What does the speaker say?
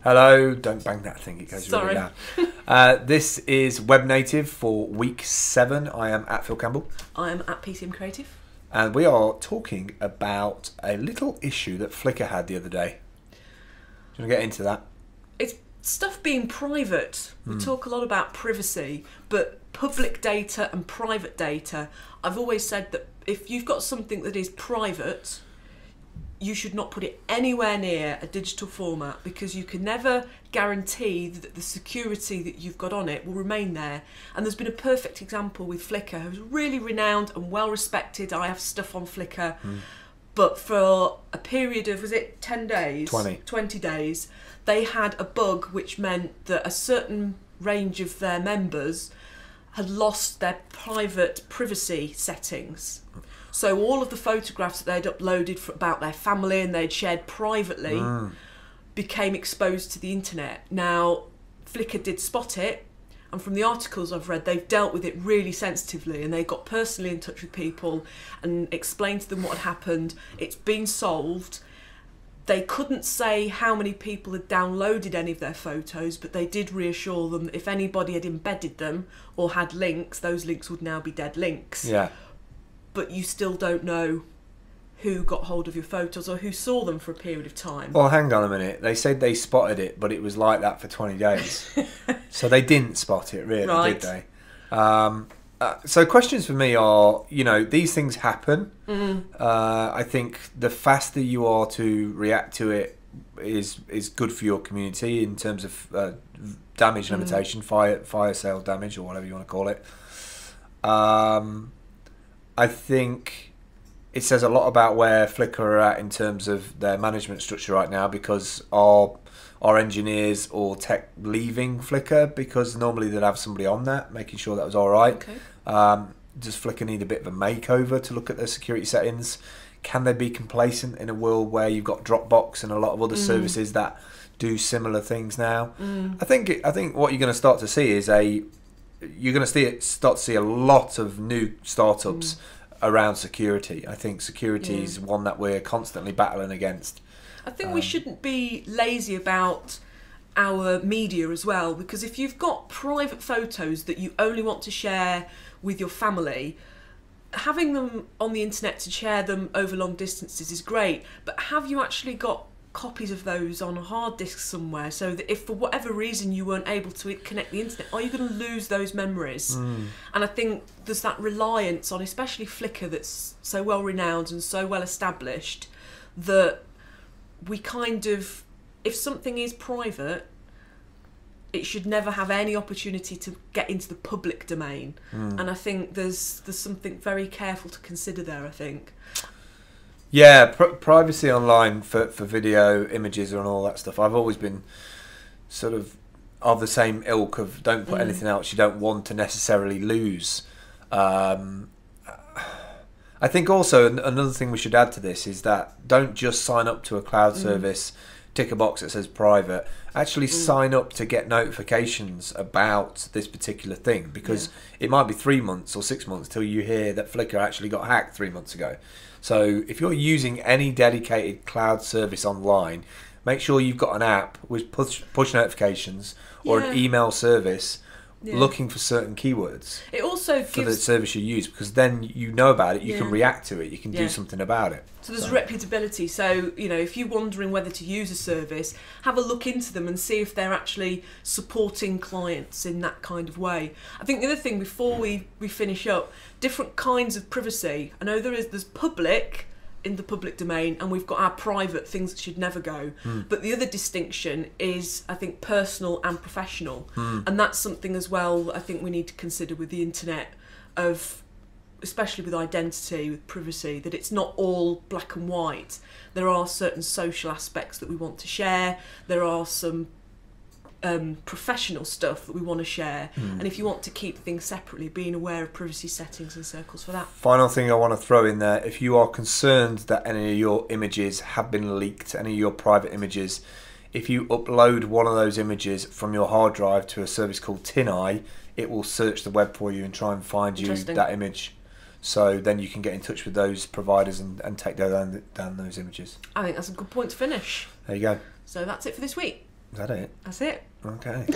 Hello, don't bang that thing, it goes Sorry. really loud. This is webnative for week 7. I am at Phil Campbell. I am at PCM Creative. And we are talking about a little issue that Flickr had the other day. Do you want to get into that? It's stuff being private. We talk a lot about privacy, but public data and private data, I've always said that if you've got something that is private, you should not put it anywhere near a digital format, because you can never guarantee that the security that you've got on it will remain there. And there's been a perfect example with Flickr, who's really renowned and well respected. I have stuff on Flickr, but for a period of, was it 10 days? 20 days, they had a bug which meant that a certain range of their members had lost their private privacy settings. So all of the photographs that they'd uploaded about their family and they'd shared privately became exposed to the internet. Now, Flickr did spot it, and from the articles I've read, they've dealt with it really sensitively, and they got personally in touch with people and explained to them what had happened. It's been solved. They couldn't say how many people had downloaded any of their photos, but they did reassure them that if anybody had embedded them or had links, those links would now be dead links. Yeah. But you still don't know who got hold of your photos or who saw them for a period of time. Well, hang on a minute. They said they spotted it, but it was like that for 20 days. So they didn't spot it, really, Right. did they? So questions for me are, you know, these things happen. I think the faster you are to react to it is good for your community in terms of damage limitation, fire sale damage, or whatever you want to call it. I think it says a lot about where Flickr are at in terms of their management structure right now, because our engineers or tech leaving Flickr, because normally they'd have somebody on that, making sure that was all right. Okay. Does Flickr need a bit of a makeover to look at their security settings? Can they be complacent in a world where you've got Dropbox and a lot of other services that do similar things now? I think what you're going to start to see is you're going to start to see a lot of new startups around security. I think security is one that we're constantly battling against. I think we shouldn't be lazy about our media as well, because if you've got private photos that you only want to share with your family, having them on the internet to share them over long distances is great, but have you actually got copies of those on a hard disk somewhere, so that if for whatever reason you weren't able to connect the internet, are you going to lose those memories? And I think there's that reliance on especially Flickr that's so well renowned and so well established, that we kind of, if something is private, it should never have any opportunity to get into the public domain. And I think there's something very careful to consider there, I think. Yeah, privacy online for video, images and all that stuff. I've always been sort of the same ilk of don't put anything else you don't want to necessarily lose. I think also another thing we should add to this is that don't just sign up to a cloud service, tick a box that says private. Actually sign up to get notifications about this particular thing, because it might be 3 months or 6 months till you hear that Flickr actually got hacked 3 months ago. So if you're using any dedicated cloud service online, make sure you've got an app with push notifications or an email service looking for certain keywords. It also for the service you use, because then you know about it, you can react to it, you can do something about it. So there's reputability. So, you know, if you're wondering whether to use a service, have a look into them and see if they're actually supporting clients in that kind of way. I think the other thing before we finish up, different kinds of privacy. I know there's public in the public domain, and we've got our private things that should never go. But the other distinction is, I think, personal and professional. And that's something as well I think we need to consider with the internet, of especially with identity, with privacy, that it's not all black and white. There are certain social aspects that we want to share. There are some professional stuff that we want to share, and if you want to keep things separately, being aware of privacy settings and circles for that. Final thing I want to throw in there, if you are concerned that any of your images have been leaked, any of your private images, if you upload one of those images from your hard drive to a service called TinEye, it will search the web for you and try and find you that image. So then you can get in touch with those providers and take down those images. I think that's a good point to finish. There you go. So that's it for this week. Is that it? That's it. Okay.